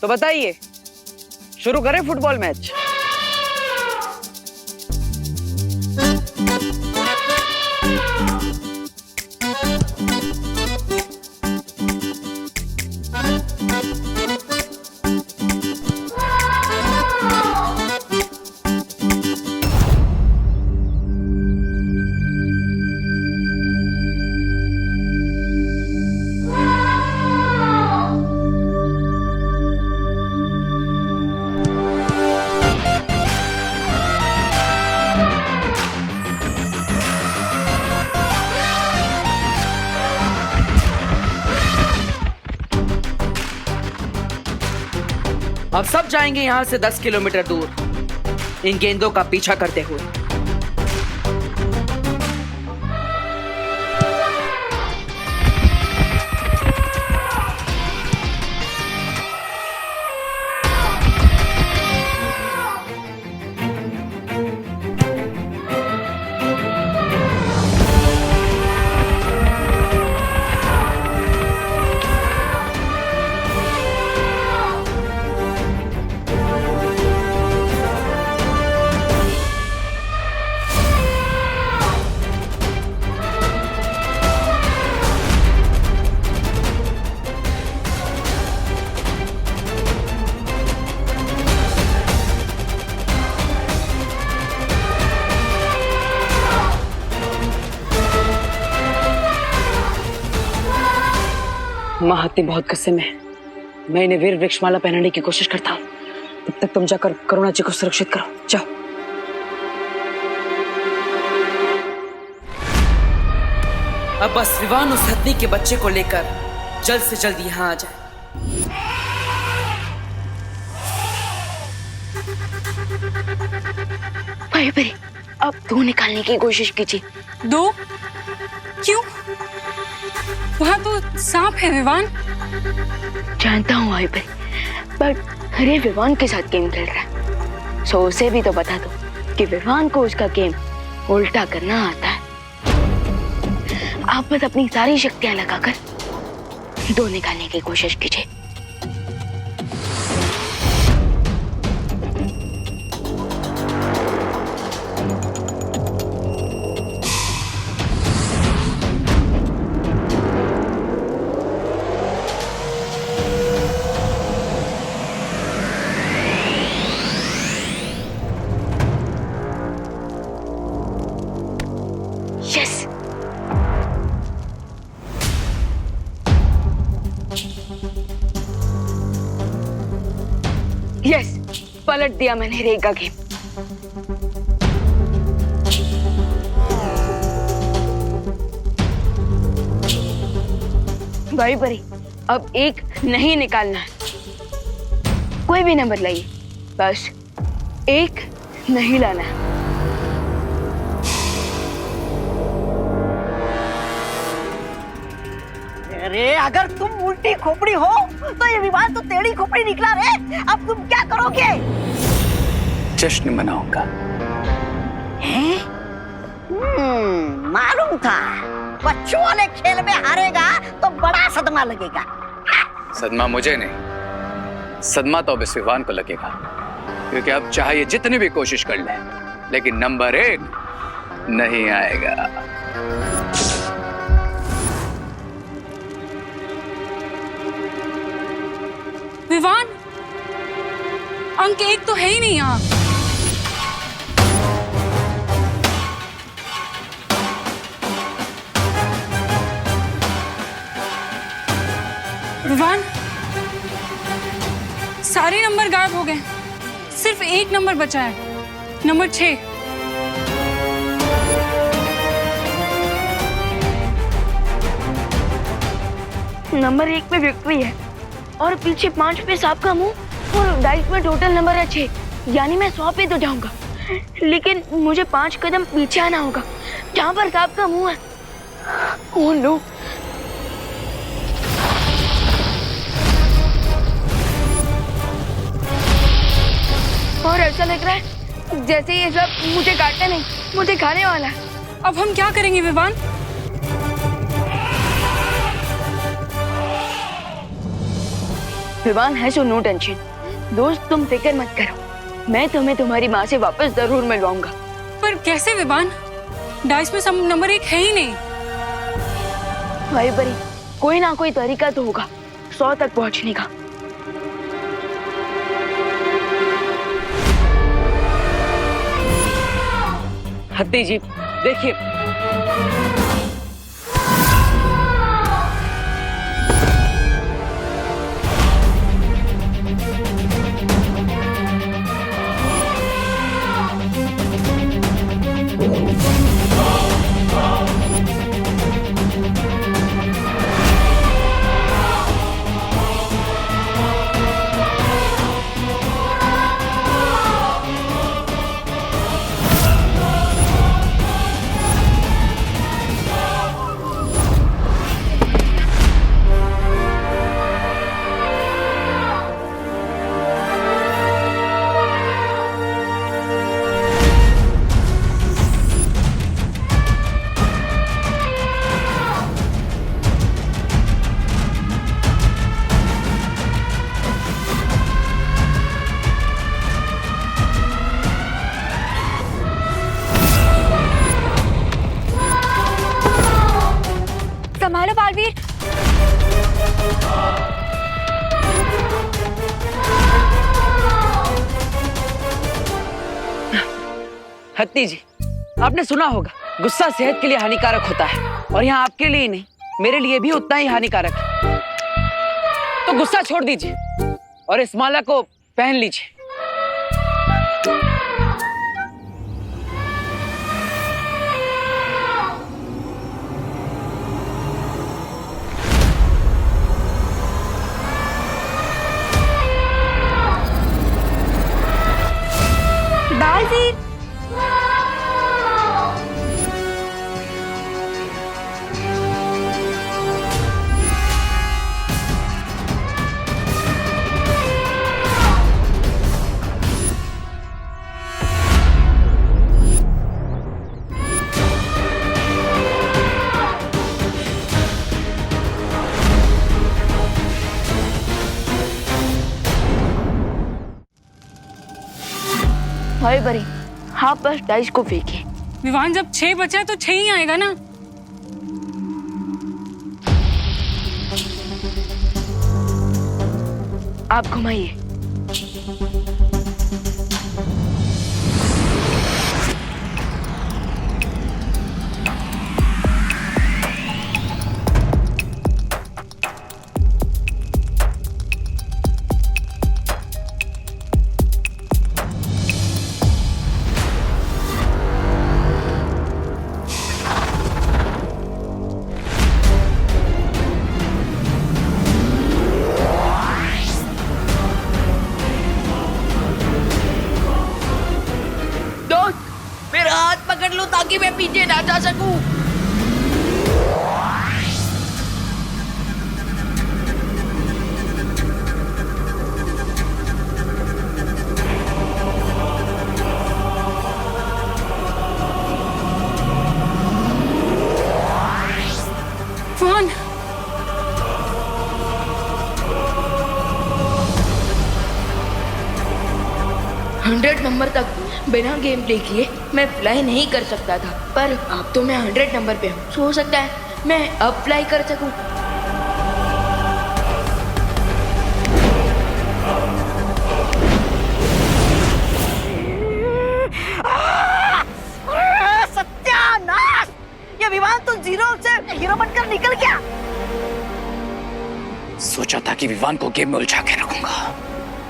तो बताइए, शुरू करें फुटबॉल मैच? अब सब जाएंगे यहाँ से 10 किलोमीटर दूर, इन गेंदों का पीछा करते हुए। महात्मा बहुत गुस्से में है। मैं इन्हें वीर वृक्षमाला पहनाने की कोशिश करता हूँ। तब तक तुम जाकर करुणा जी को सुरक्षित करो, जाओ। अब बस विवान उस हथनी के बच्चे को लेकर जल्द से जल्द यहाँ आ जाए। भाई भाई, अब दो निकालने की कोशिश कीजिए। दो? क्यों? वहाँ तो सांप है विवान। जानता हूँ भाई भाई, पर अरे विवान के साथ गेम खेल रहा है, सो उसे भी तो बता दो कि विवान को उसका गेम उल्टा करना आता है। आप बस अपनी सारी शक्तियां लगाकर दो निकालने की कोशिश कीजिए। यस, पलट दिया मैंने रे का गेम। भाई बड़ी, अब एक नहीं निकालना है। कोई भी नंबर लाइए, बस एक नहीं लाना है। अरे अगर तुम उल्टी खोपड़ी हो तो ये विवाद तो टेढ़ी खोपड़ी निकला रे। अब तुम क्या करोगे? जश्न मनाऊंगा। मालूम था बच्चों वाले खेल में हारेगा तो बड़ा सदमा लगेगा। सदमा मुझे नहीं, सदमा तो अब इस विवान को लगेगा, क्योंकि अब चाहे ये जितनी भी कोशिश कर ले, लेकिन नंबर 1 नहीं आएगा। विवान, अंक 1 तो है ही नहीं यहाँ। विवान, सारे नंबर गायब हो गए, सिर्फ एक नंबर बचा है, नंबर 6। नंबर 1 पे विक्ट्री है और पीछे 5 पे सांप का मुंह और डाइस में टोटल नंबर है 6, यानी मैं 100 पे तो जाऊंगा, लेकिन मुझे 5 कदम पीछे आना होगा जहाँ पर सांप का मुंह है। ओह नो, और ऐसा लग रहा है जैसे ये सब मुझे काटने नहीं, मुझे खाने वाला है। अब हम क्या करेंगे विवान? विवान है, सो नो टेंशन। दोस्त तुम फिक्र मत करो, मैं तुम्हें तुम्हारी माँ से वापस जरूर मिलवाऊंगा। पर कैसे विवान? डाइस में सब नंबर 1 है ही नहीं। भाई बरी, कोई ना कोई तरीका तो होगा 100 तक पहुंचने का। हत्ती जी देखिए, संभालो बालवीर। हत्ती जी आपने सुना होगा, गुस्सा सेहत के लिए हानिकारक होता है, और यहाँ आपके लिए ही नहीं, मेरे लिए भी उतना ही हानिकारक है। तो गुस्सा छोड़ दीजिए और इस माला को पहन लीजिए। बालवीर, भाई बरी, हाँ बस डाइस को फेंके। विवान जब 6 बचा है तो 6 ही आएगा ना। आप घुमाइए। मेरा हाथ पकड़ लो ताकि मैं पीछे ना जा सकूं। विवान 100 नंबर तक बिना गेम प्ले किए मैं फ्लाई नहीं कर सकता था, पर अब तो मैं 100 नंबर पे हूँ। हो सकता है मैं अब फ्लाई कर सकूं। सत्यानाश! ये विमान तो 0 से हीरो बनकर निकल गया। सोचा था कि विवान को गेम में उलझा के रखूंगा,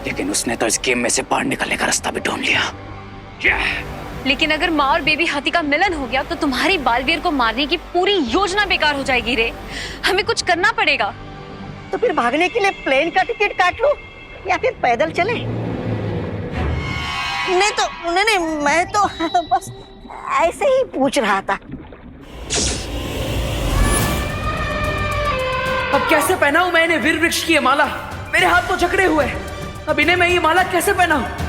लेकिन उसने तो इस गेम में से बाहर निकलने का रास्ता भी ढूंढ लिया। लेकिन अगर माँ और बेबी हाथी का मिलन हो गया तो तुम्हारी बालवीर को मारने की पूरी योजना बेकार हो जाएगी रे। हमें कुछ करना पड़ेगा। तो फिर भागने के लिए प्लेन का टिकट काट लो या फिर पैदल चले। नहीं, मैं तो बस ऐसे ही पूछ रहा था। अब कैसे पहनाऊं मैं इन्हें वीर वृक्ष की ये माला? मेरे हाथ तो जकड़े हुए हैं। अब इन्हें मैं ये माला कैसे पहनाऊं?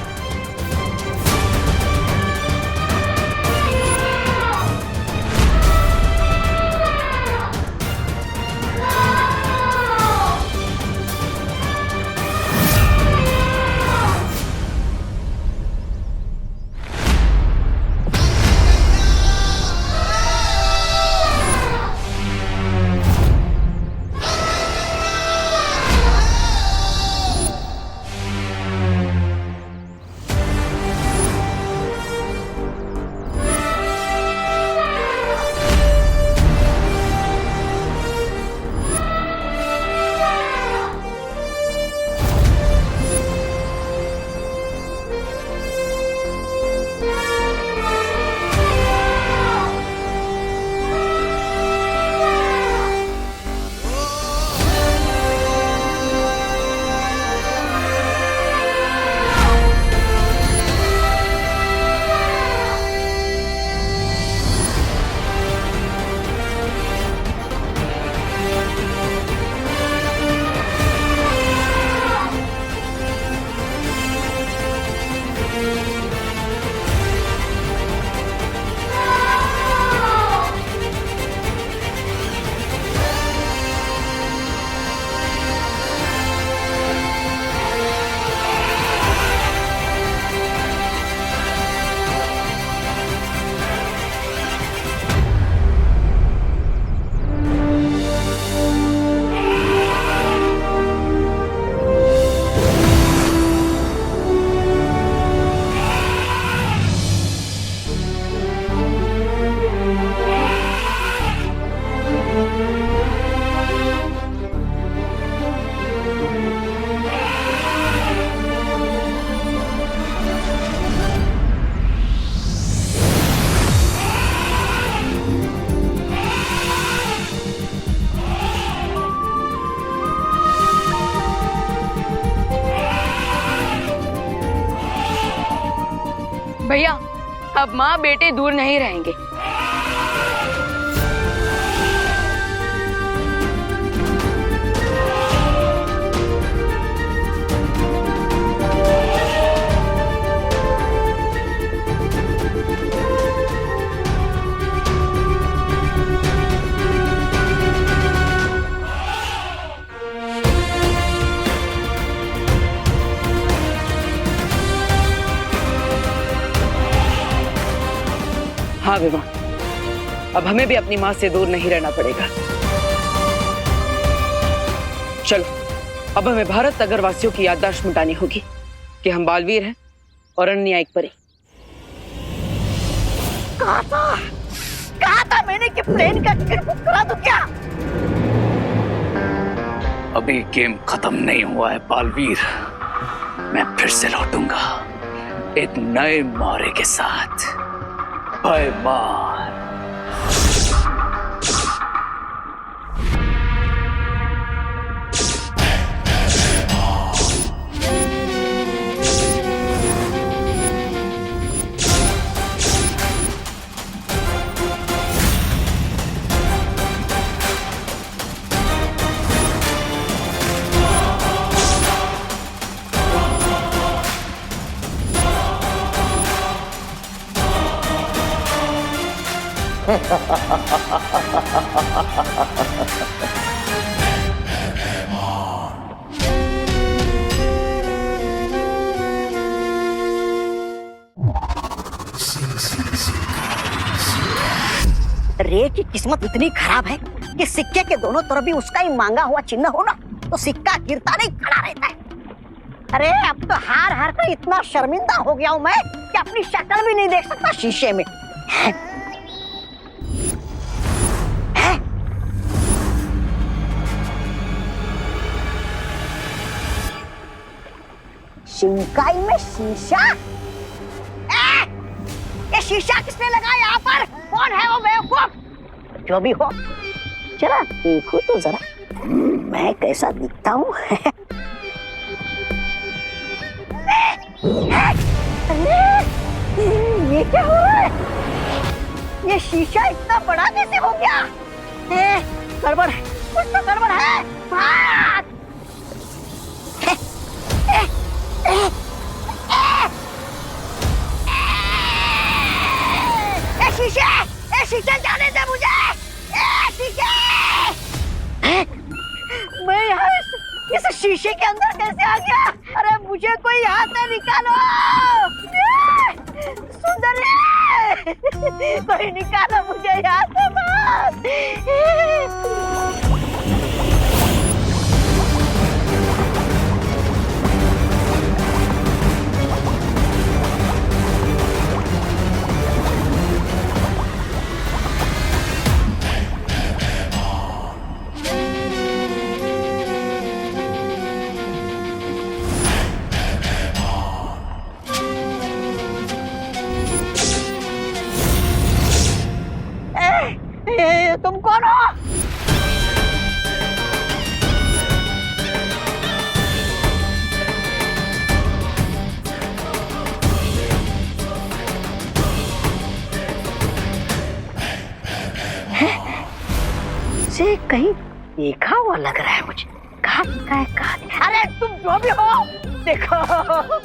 भैया अब माँ बेटे दूर नहीं रहेंगे। हाँ विवान, अब हमें भी अपनी माँ से दूर नहीं रहना पड़ेगा। चलो अब हमें भारत नगर वासियों की याददाश्त मिटानी होगी कि हम बालवीर हैं और अन्य एक परी। कहा था मैंने कि प्लेन का टिकट बुक करा दूं क्या? अभी गेम खत्म नहीं हुआ है बालवीर। मैं फिर से लौटूंगा एक नए मारे के साथ। भयमार। रे की किस्मत इतनी खराब है कि सिक्के के दोनों तरफ भी उसका ही मांगा हुआ चिन्ह हो ना तो सिक्का गिरता नहीं खड़ा रहता है। अरे अब तो हार हार कर इतना शर्मिंदा हो गया हूँ मैं कि अपनी शक्ल भी नहीं देख सकता शीशे में। शिंकाई में शीशा? ये शीशा किसने लगाया यहाँ पर? कौन है वो बेवकूफ? जो भी हो चला देखो तो जरा मैं कैसा दिखता हूँ। ये क्या हो रहा है? ये शीशा इतना बड़ा कैसे हो गया? गड़बड़ है, कुछ तो गड़बड़ है। भाग! शीशे जाने दे मुझे। शीशे! मैं यहाँ इस शीशे के अंदर कैसे आ गया? अरे मुझे कोई यहाँ से निकालो। सुंदरी कोई निकालो मुझे यहाँ से बाहर। तुम कौन हो? से कहीं देखा हुआ लग रहा है मुझे। कहाँ? अरे तुम जो भी हो, देखो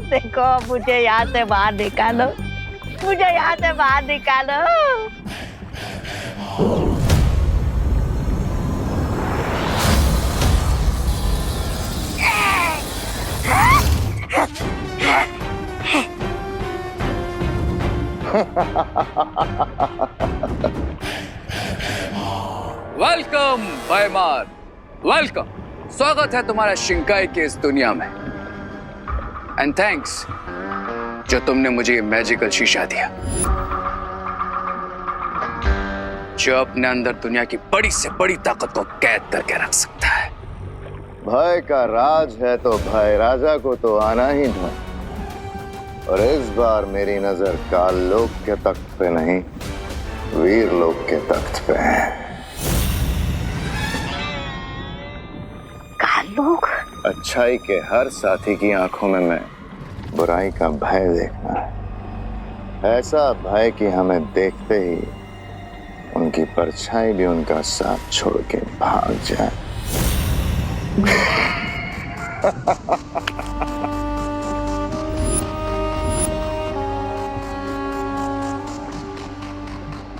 देखो मुझे यहाँ से बाहर निकालो, मुझे यहाँ से बाहर निकालो। वेलकम भयमार, वेलकम। स्वागत है तुम्हारा शिंकाई की इस दुनिया में। एंड थैंक्स जो तुमने मुझे ये मैजिकल शीशा दिया जो अपने अंदर दुनिया की बड़ी से बड़ी ताकत को कैद करके रख सकता है। भय का राज है तो भय राजा को तो आना ही था। और इस बार मेरी नजर काल लोक के तख्त पे नहीं, वीर लोक के तख्त पे है। काल लोक? अच्छाई के हर साथी की आंखों में मैं बुराई का भय देखना है। ऐसा भय कि हमें देखते ही उनकी परछाई भी उनका साथ छोड़ के भाग जाए।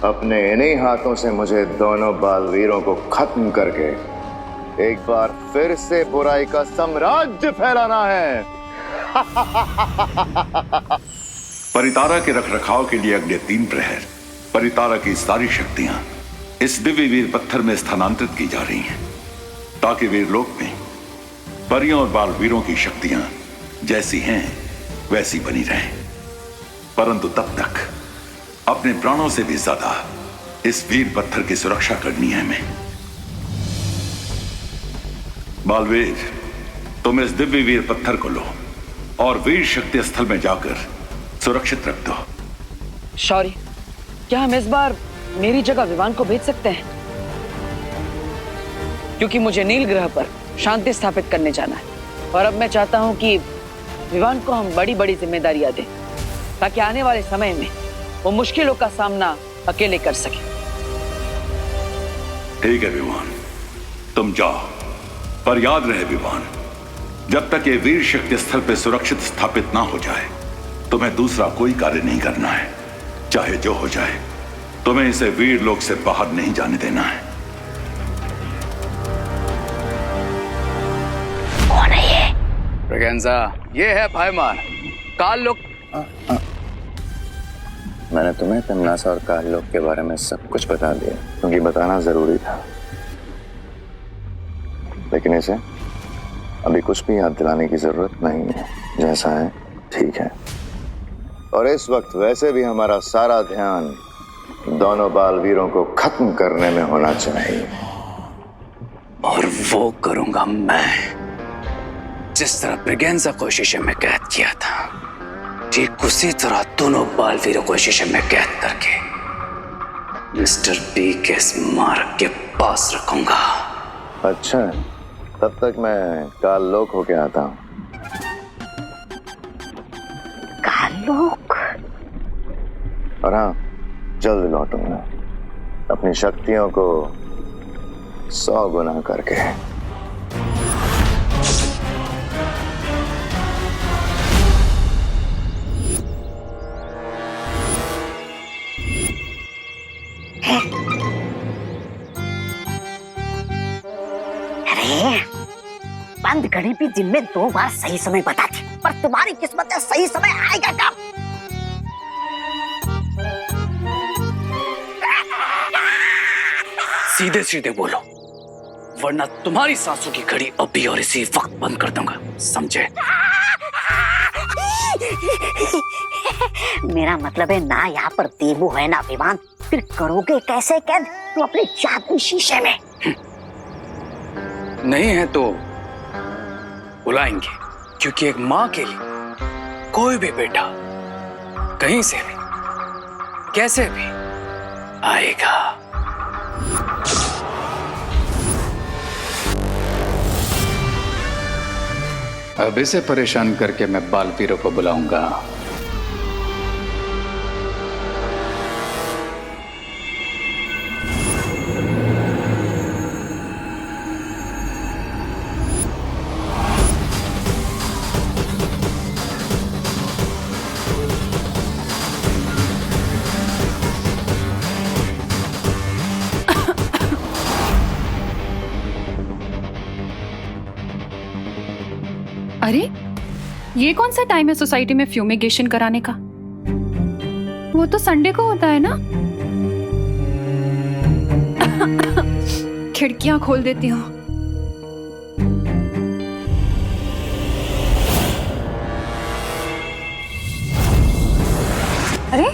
अपने इन्हीं हाथों से मुझे दोनों बालवीरों को खत्म करके एक बार फिर से बुराई का साम्राज्य फैलाना है। परितारा के रखरखाव के लिए अगले 3 प्रहर परितारा की सारी शक्तियां इस दिव्य वीर पत्थर में स्थानांतरित की जा रही हैं, ताकि वीरलोक में परियों और बालवीरों की शक्तियां जैसी हैं वैसी बनी रहें। परंतु तब तक अपने प्राणों से भी ज्यादा इस वीर पत्थर की सुरक्षा करनी है हमें। बालवीर, तुम इस दिव्य वीर पत्थर को लो और वीर शक्ति स्थल में जाकर सुरक्षित रख दो। शौर्य, क्या हम इस बार मेरी जगह विवान को भेज सकते हैं? क्योंकि मुझे नील ग्रह पर शांति स्थापित करने जाना है और अब मैं चाहता हूं कि विवान को हम बड़ी बड़ी जिम्मेदारियां दें, ताकि आने वाले समय में वो मुश्किलों का सामना अकेले कर सके। ठीक है विवान, तुम जाओ, पर याद रहे विवान, जब तक ये वीर शक्ति स्थल पे सुरक्षित स्थापित ना हो जाए तुम्हें दूसरा कोई कार्य नहीं करना है। चाहे जो हो जाए, तुम्हें इसे वीर लोक से बाहर नहीं जाने देना है। कौन है ये? ब्रिगेंजा, ये है भाईमान काल लोक। मैंने तुम्हें तमनासा और काल लोक के बारे में सब कुछ बता दिया, क्योंकि बताना जरूरी था। लेकिन इसे अभी कुछ भी याद दिलाने की जरूरत नहीं है। जैसा है ठीक है। और इस वक्त वैसे भी हमारा सारा ध्यान दोनों बालवीरों को खत्म करने में होना चाहिए। और वो करूंगा मैं जिस तरह ब्रिगेंजा को शीशे में कैद किया था, ठीक उसी तरह दोनों बालवीरों को शीशे में कैद करके मिस्टर बी के स्मारक के पास रखूंगा। अच्छा, तब तक मैं काल लोक होके आता हूँ। काल लोक? और हाँ, जल्द लौटूंगा अपनी शक्तियों को 100 गुना करके। अरे, बंद घड़ी भी दिन में 2 बार सही समय बताती, पर तुम्हारी किस्मत में सही समय आएगा कब? सीधे सीधे बोलो, वरना तुम्हारी सांसों की घड़ी अभी और इसी वक्त बंद कर दूंगा, समझे? मेरा मतलब है ना, यहाँ पर देवू है ना विमान, फिर करोगे कैसे कैद तुम अपने जादू शीशे में? नहीं है तो बुलाएंगे, क्योंकि एक माँ के लिए कोई भी बेटा कहीं से भी कैसे भी आएगा। अब इसे परेशान करके मैं बालवीरों को बुलाऊंगा। अरे, ये कौन सा टाइम है सोसाइटी में फ्यूमिगेशन कराने का? वो तो संडे को होता है ना। खिड़कियां खोल देती हूँ। अरे,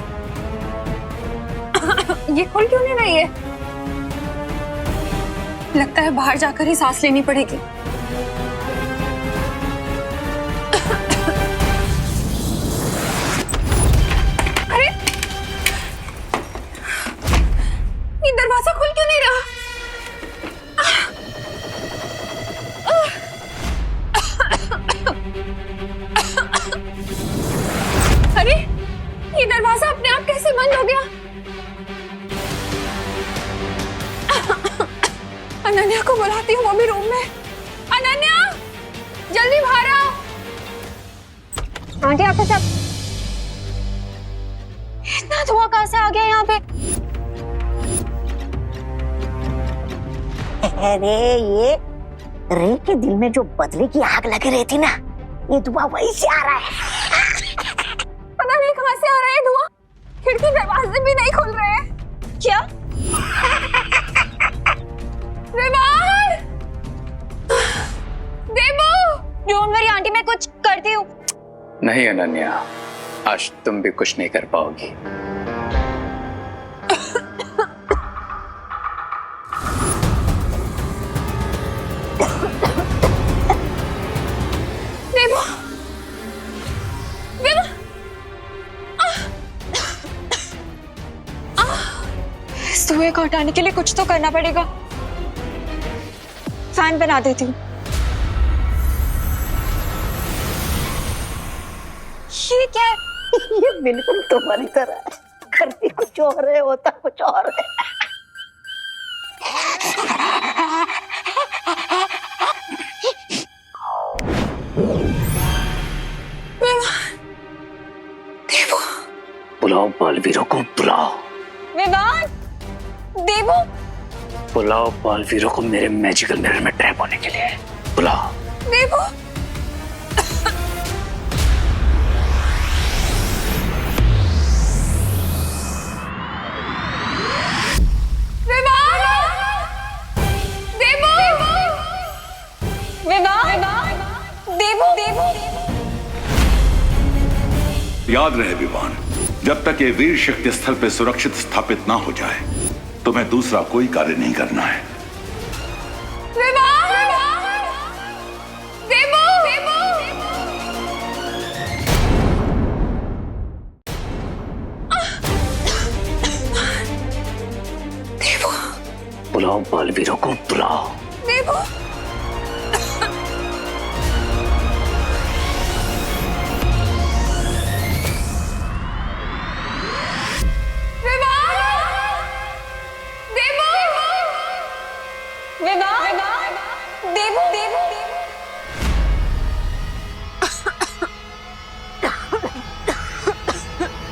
ये खोल क्यों नहीं रही है? लगता है बाहर जाकर ही सांस लेनी पड़ेगी। दरवाजा खुल क्यों नहीं रहा? अरे, ये दरवाजा अपने आंटी आपके साथ इतना धुआं कहाँ से आ गया यहाँ पे? अरे ये रे के दिल में जो बदले की आग लगी रही थी ना, ये धुआं वहीं से आ रहा है। पता नहीं कहाँ से आ रहा है धुआं। खिड़की दरवाजे भी नहीं खुल रहे हैं। क्या? विवान! देवू! डोंट वरी आंटी, मैं कुछ करती हूँ। नहीं अनन्या, आज तुम भी कुछ नहीं कर पाओगी। देवू! देवू! इस धुएं को हटाने के लिए कुछ तो करना पड़ेगा। फैन बना देती हूँ। ये क्या है? ये बिल्कुल तुम्हारी तरह है, करती कुछ और है, होता कुछ और है। देवू! बुलाओ बालवीरों को, बुलाओ। विवान! देवू! बुलाओ बालवीरों को मेरे मैजिकल मिरर में ट्रैप होने के लिए। बुलाओ। देवू! याद रहे विवान, जब तक ये वीर शक्ति स्थल पे सुरक्षित स्थापित ना हो जाए, तुम्हें दूसरा कोई कार्य नहीं करना है। बुलाओ बालवीरों को, बुलाओ।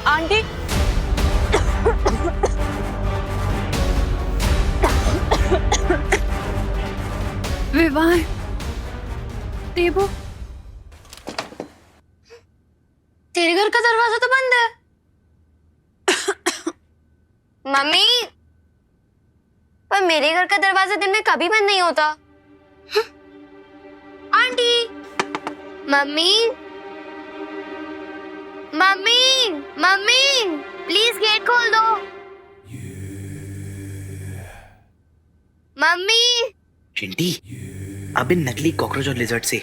आंटी! विवान, देवू, तेरे घर का दरवाजा तो बंद है। मम्मी, पर मेरे घर का दरवाजा दिन में कभी बंद नहीं होता। Aunty! Mummy! Mummy! Mummy! Please get खोल दो। मम्मी! चिंटी, अब इन नकली कॉकरोच और लिजर्ड से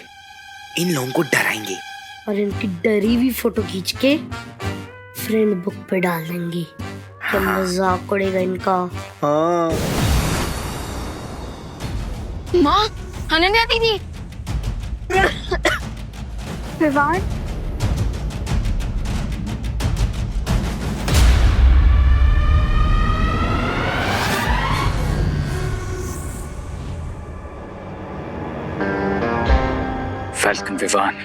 इन लोगों को डराएंगे और इनकी डरी हुई फोटो खींच के फ्रेंड बुक पे डाल देंगे। क्या मजाक उड़ेगा इनका। हाँ। माँ, अनन्या दीदी। विवान! फैल्कन, विवान,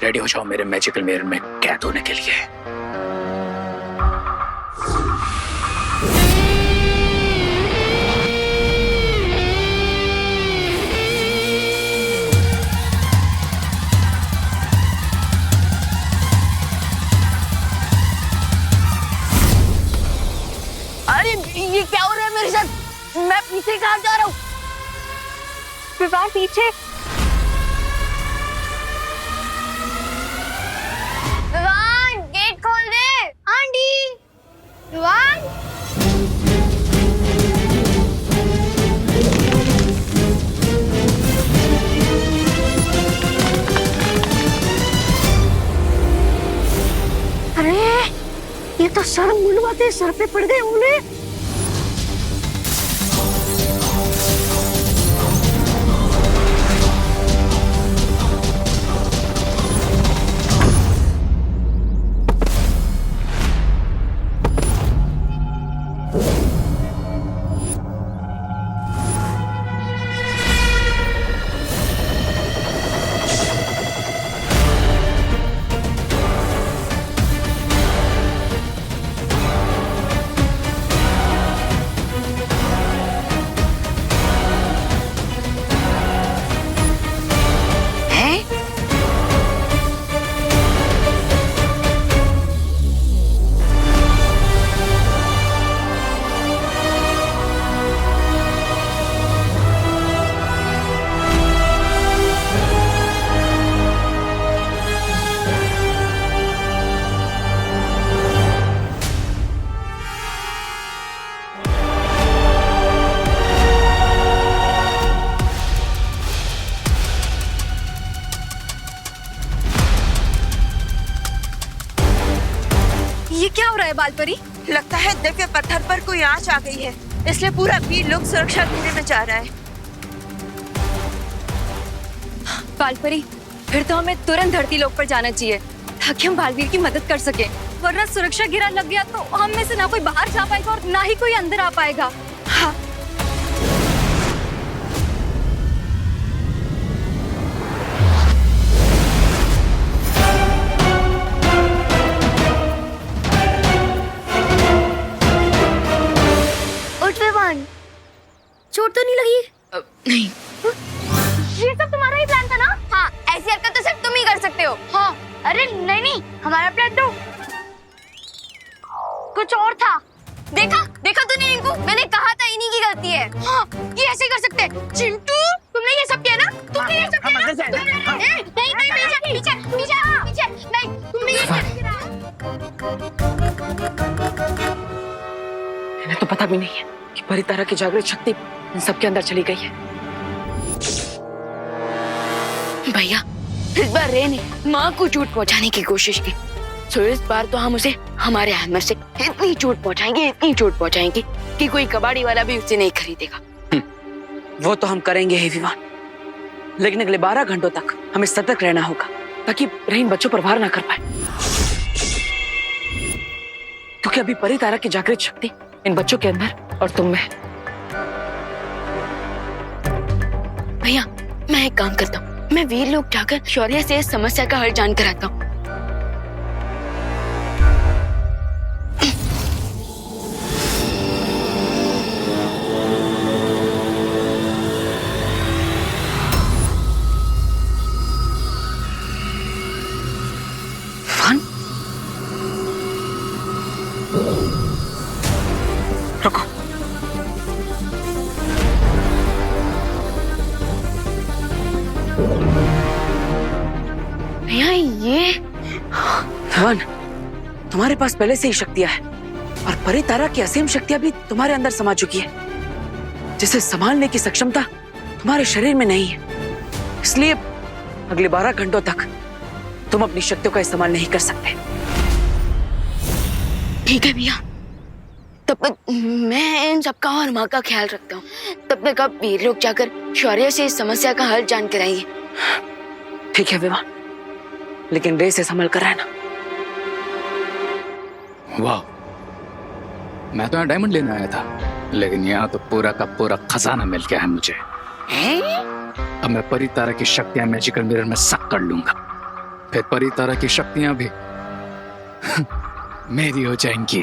रेडी हो जाओ मेरे मैजिकल मिरर में कैद होने के लिए। अरे ये क्या हो रहा है मेरे साथ? मैं पीछे कहाँ जा रहा हूँ? विवान पीछे। विवान, गेट खोल दे। आंटी! विवान! अरे ये तो सर मुंडवाते सर पे पड़ गए उन्हें। ये क्या हो रहा है बालपरी? लगता है दिव्य पत्थर पर कोई आंच आ गई है, इसलिए पूरा वीर लोग सुरक्षा घेरे में जा रहा है। बालपरी, फिर तो हमें तुरंत धरती लोक पर जाना चाहिए ताकि हम बालवीर की मदद कर सके, वरना सुरक्षा घेरा लग गया तो हम में से ना कोई बाहर जा पाएगा और ना ही कोई अंदर आ पाएगा। हाँ। चोट तो नहीं लगी? नहीं। ये सब तुम्हारा ही प्लान था ना? हाँ, ऐसी हरकत तो सिर्फ तुम ही कर सकते हो। हाँ, अरे नहीं, हमारा प्लान तो कुछ और था। देखा तूने इनको? मैंने कहा था इन्हीं की गलती है। हाँ, ये ऐसे ही कर सकते हैं। चिंटू, तुमने ये सब किया ना? तुमने ये सब किया ना? नहीं, पीछे, नहीं, तुमने ये सब किया। इन्हें तो पता भी नहीं है कि परितारा की जागृत शक्ति इन सबके अंदर चली गई है। भैया, इस बार रे ने माँ को चोट पहुँचाने की कोशिश की, तो इस बार तो हम उसे हमारे हैमर से इतनी चोट पहुँचाएंगे कि कोई कबाड़ी वाला भी उसे नहीं खरीदेगा। वो तो हम करेंगे ही विमान, लेकिन अगले 12 घंटों तक हमें सतर्क रहना होगा ताकि रहीम बच्चों पर वार ना कर पाए, क्योंकि अभी परितारा की जागृत शक्ति इन बच्चों के अंदर और तुम में है। भैया, मैं एक काम करता हूँ, मैं वीर लोग जाकर शौर्य से इस समस्या का हल जानकर आता हूँ। रुको, भैया ये धवन, तुम्हारे पास पहले से ही शक्तियां है और परितारा की असीम शक्तियां भी तुम्हारे अंदर समा चुकी है, जिसे संभालने की सक्षमता तुम्हारे शरीर में नहीं है। इसलिए अगले 12 घंटों तक तुम अपनी शक्तियों का इस्तेमाल नहीं कर सकते। ठीक है भैया, तब तक मैं इन सबका और माँ का ख्याल रखता हूँ। तब तक आप वीर लोग जाकर शौर्य से इस समस्या का हल जान कर आइए। ठीक है विवान, लेकिन रे से संभल कर रहना। वाह, मैं तो यहाँ डायमंड लेने आया था, लेकिन यहाँ तो पूरा का पूरा खजाना मिल गया है मुझे। अब मैं परितारा की शक्तियां मैजिकल मिरर में सक कर लूंगा, फिर परितारा की शक्तियां भी मेरी हो जाएंगी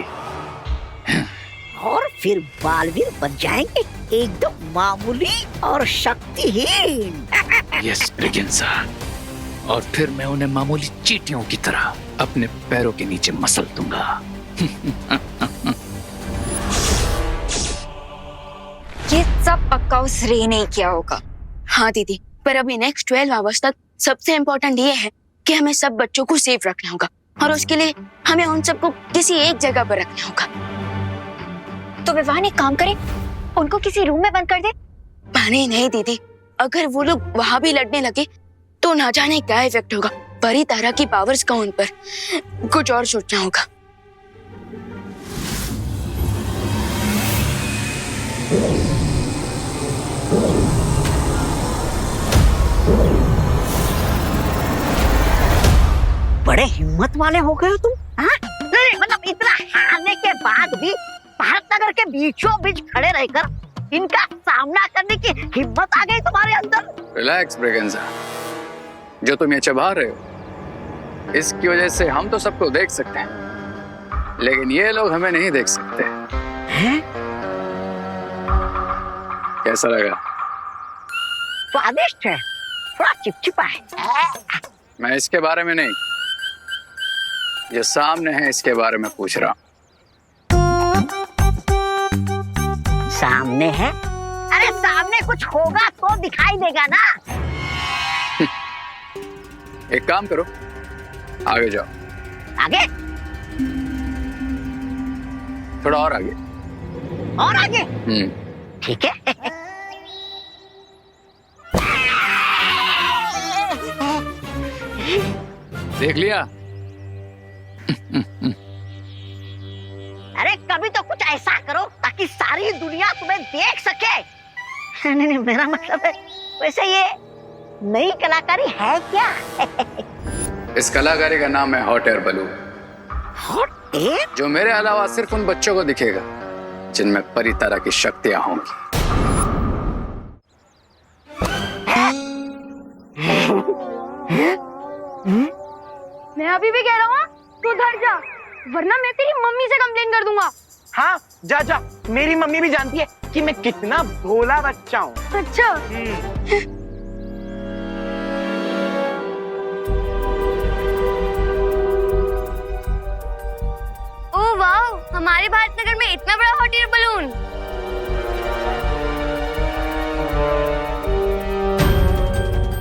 और फिर बालवीर बन जाएंगे एकदम मामूली और शक्तिहीन। यस ब्रिगेंजा, और फिर मैं उन्हें मामूली चींटियों की तरह अपने पैरों के नीचे मसल दूंगा। ये सब पक्का उस रे ने किया होगा। हाँ दीदी, पर अभी नेक्स्ट 12 आवर्स तक सबसे इम्पोर्टेंट ये है कि हमें सब बच्चों को सेफ रखना होगा, और उसके लिए हमें उन सबको किसी एक जगह पर रखना होगा। तो विवान एक काम करे, उनको किसी रूम में बंद कर दे। नहीं दीदी, अगर वो लोग वहां भी लड़ने लगे तो ना जाने क्या इफेक्ट होगा। परितारा की पावर्स का उन पर कुछ और सोचना होगा। बड़े हिम्मत वाले हो गए हो तुम, हाँ? नहीं, मतलब इतना हारने के बाद भी भारत नगर के बीचों बीच खड़े रहकर इनका सामना करने की हिम्मत आ गई तुम्हारे अंदर। रिलैक्स ब्रिगेंजा, जो तुम ये चबा रहे हो इसकी वजह से हम तो सबको देख सकते हैं, लेकिन ये लोग हमें नहीं देख सकते हैं? कैसा लगा? स्वादिष्ट है, थोड़ा चिपचिपा है। मैं इसके बारे में नहीं, जो सामने है इसके बारे में पूछ रहा हूँ। सामने है? अरे सामने कुछ होगा तो दिखाई देगा ना। एक काम करो, आगे जाओ। आगे? थोड़ा और आगे। और आगे? ठीक है। देख लिया? अरे कभी तो कुछ ऐसा करो ताकि सारी दुनिया तुम्हें देख सके। नहीं नहीं, मेरा मतलब है वैसे ये नई कलाकारी है क्या? इस कलाकारी का नाम है hot air balloon, hot air? जो मेरे अलावा सिर्फ उन बच्चों को दिखेगा जिनमें परी तरह की शक्तियां होंगी। मैं अभी भी कह रहा हूँ तू उधर जा, वरना मैं तेरी मम्मी से कंप्लेन कर दूंगा। हाँ जा जा, मेरी मम्मी भी जानती है कि मैं कितना भोला बच्चा हूँ। अच्छा ओ वाह, हमारे भारत नगर में इतना बड़ा हॉट एयर बलून।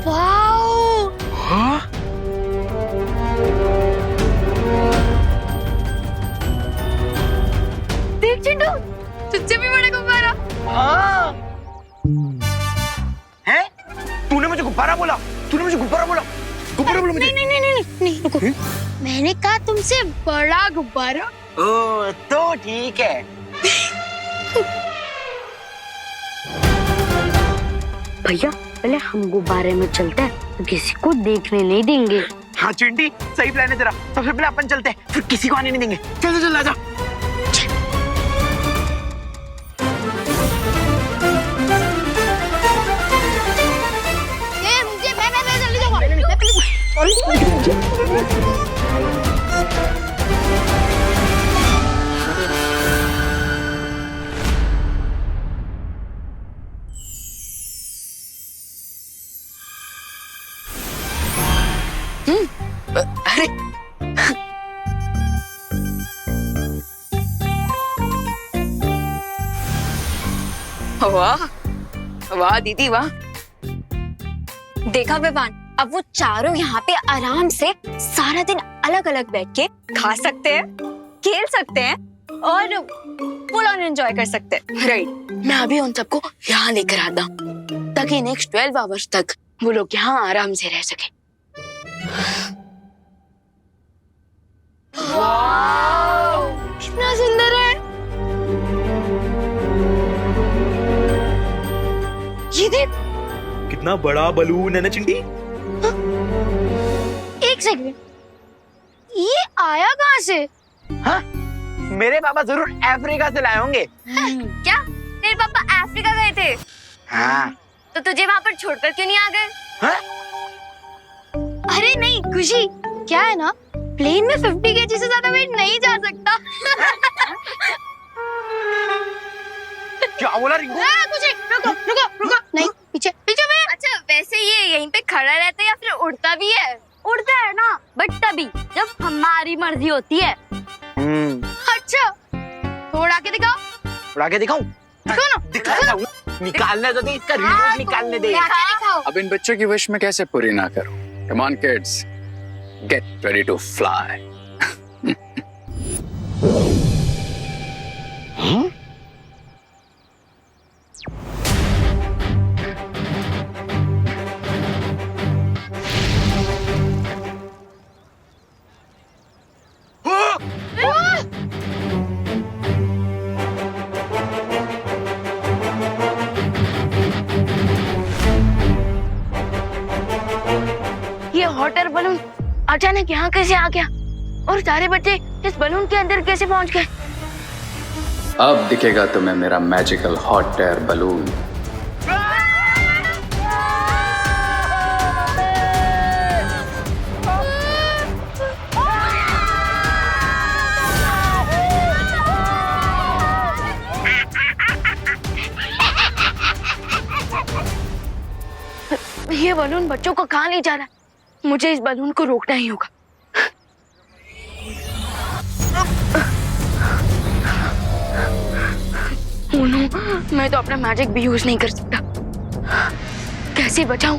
वाओ, हाँ? देख चिंटू, तुझसे भी बड़ा गुब्बारा। हाँ। हैं? तूने मुझे गुब्बारा बोला? तूने मुझे गुब्बारा बोला? गुब्बारा बोला मुझे? नहीं नहीं नहीं नहीं नहीं, रुको। मैंने कहा तुमसे बड़ा गुब्बारा। ओ तो ठीक है। भैया पहले हम गुब्बारे में चलते हैं तो किसी को देखने नहीं देंगे। हाँ चिंटी, सही प्लान है तेरा। सबसे पहले अपन चलते हैं, फिर किसी को आने नहीं देंगे। चल चल आजा। मैं जल्दी जाऊंगा। अरे वाह वाह दीदी वाह। देखा विवान, अब वो चारों यहाँ पे आराम से सारा दिन अलग अलग बैठ के खा सकते हैं, खेल सकते हैं और फुल ऑन एंजॉय कर सकते हैं। राइट, मैं अभी उन सबको यहाँ लेकर आता हूँ ताकि नेक्स्ट 12 आवर्स तक वो लोग यहाँ आराम से रह सके। कितना सुंदर है ये, देख कितना बड़ा बलून है ना चिंटी। एक सेकंड, ये आया कहाँ से? हाँ, मेरे पापा जरूर अफ्रीका से लाए होंगे। क्या तेरे पापा अफ्रीका गए थे? हाँ। तो तुझे वहाँ पर छोड़कर क्यों नहीं आ गए? हाँ? अरे नहीं खुशी, क्या है ना, प्लेन में 50 kg से ज्यादा वेट नहीं जा सकता। क्या बोला रिंकू? कुछ रुको रुको रुको, नहीं पीछे पीछे में। अच्छा वैसे ये यहीं पे खड़ा रहता है या फिर उड़ता भी है? उड़ता है ना, बट तभी जब हमारी मर्जी होती है। अच्छा तो उड़ा के दिखाओ। उड़ा के दिखाऊं? दिखाओ ना। दिखाओ, निकालने तो दे, इसका रिमोट निकालने दे। दिखाओ। अब इन बच्चों की विश में कैसे पूरी ना करूं? Come on kids, get ready to fly. ये हॉट एयर बलून अचानक यहाँ कैसे आ गया और सारे बच्चे इस बलून के अंदर कैसे पहुंच गए? अब दिखेगा तुम्हें मेरा मैजिकल हॉट एयर बलून। ये बलून बच्चों को कहाँ ले जा रहा है? मुझे इस बलून को रोकना ही होगा। ओह नो, मैं तो अपना मैजिक भी यूज नहीं कर सकता। कैसे बचाऊं?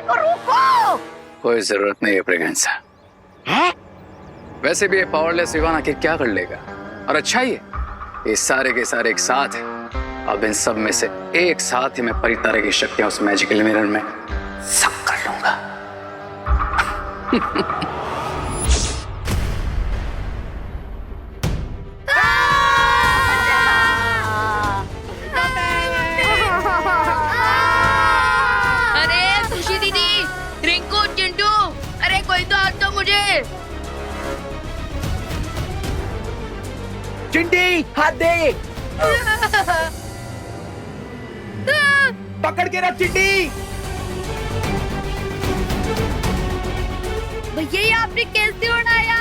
को रोको। कोई जरूरत नहीं है प्रेगेंसा। है? वैसे भी ये पावरलेस विवान आखिर क्या कर लेगा? और अच्छा ही है, ये सारे के सारे एक साथ हैं। अब इन सब में से एक साथ ही मैं परितारा की शक्तियां उस मैजिकल मिरर में सब कर लूंगा। अरे खुशी दीदी, रिंकू, चिंटू, अरे कोई तो हाथ दो मुझे। चिंटी हाथ दे। पकड़ के रख चिंटी। भैया ये आपने कैसे उड़ाया?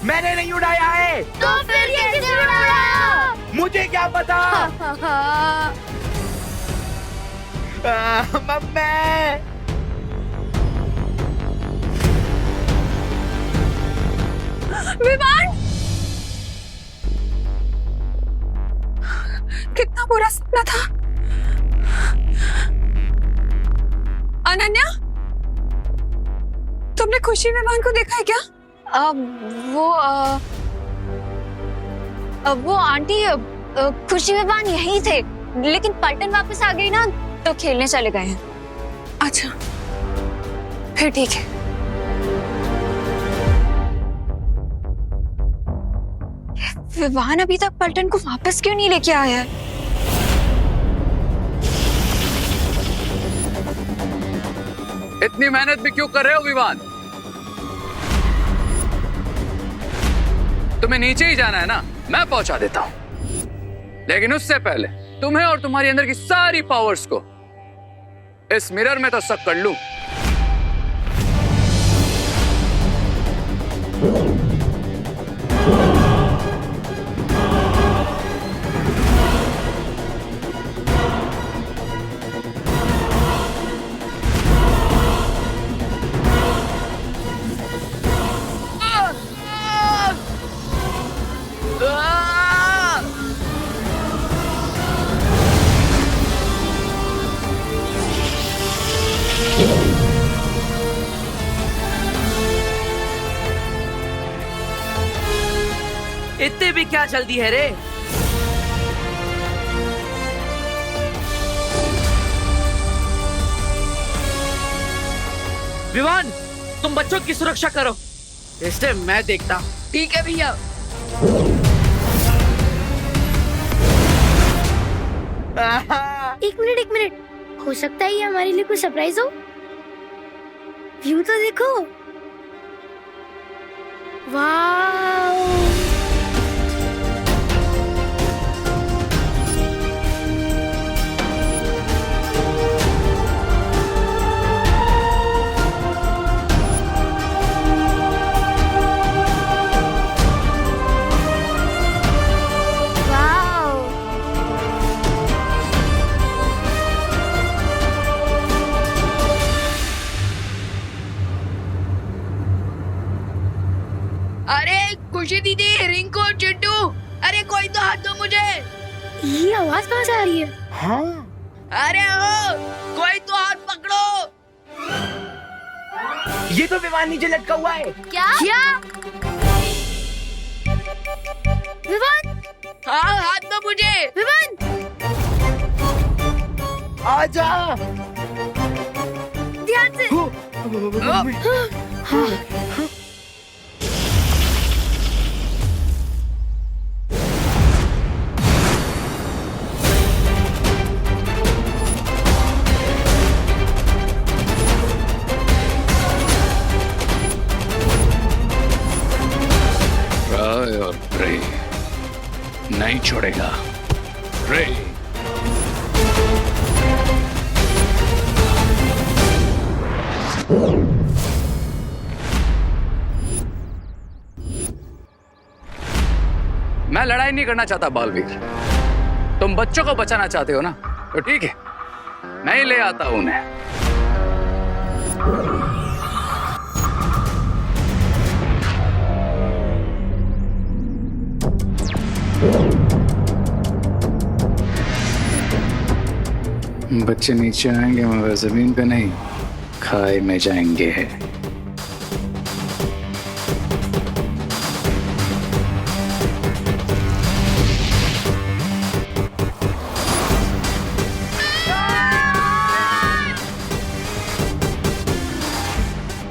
मैंने नहीं उड़ाया है। तो फिर कैसे उड़ाया? मुझे क्या पता। मम्मी। विमान, कितना बुरा सपना था। अनन्या, तुमने खुशी विमान को देखा है क्या? वो आंटी, खुशी विमान यहीं थे, लेकिन पलटन वापस आ गई ना, तो खेलने चले गए हैं। अच्छा, फिर ठीक है। विवान अभी तक पलटन को वापस क्यों नहीं लेके आया है? इतनी मेहनत भी क्यों कर रहे हो विवान? तुम्हें नीचे ही जाना है ना, मैं पहुंचा देता हूं। लेकिन उससे पहले तुम्हें और तुम्हारी अंदर की सारी पावर्स को इस मिरर में तो सक कर लूं। इतने भी क्या जल्दी है रे? विवान, तुम बच्चों की सुरक्षा करो, इससे मैं देखता हूँ। ठीक है भैया। एक मिनट, हो सकता है ये हमारे लिए कोई सरप्राइज हो। व्यू तो देखो, वाह। अरे खुशी दीदी, रिंकू, चिंटू, अरे कोई तो हाथ दो मुझे। ये आवाज कहाँ से आ रही है? हाँ, अरे ओ, कोई तो हाथ पकड़ो। ये तो विमान नीचे लटका हुआ है। क्या? विवान, हाँ, हाथ दो मुझे। विवान, आजा। ध्यान से। राय और प्रे नहीं छोड़ेगा। प्रे मैं लड़ाई नहीं करना चाहता बालवीर। तुम बच्चों को बचाना चाहते हो ना, तो ठीक है, मैं ही ले आता हूं उन्हें। बच्चे नीचे आएंगे मगर जमीन पे नहीं, खाई में जाएंगे।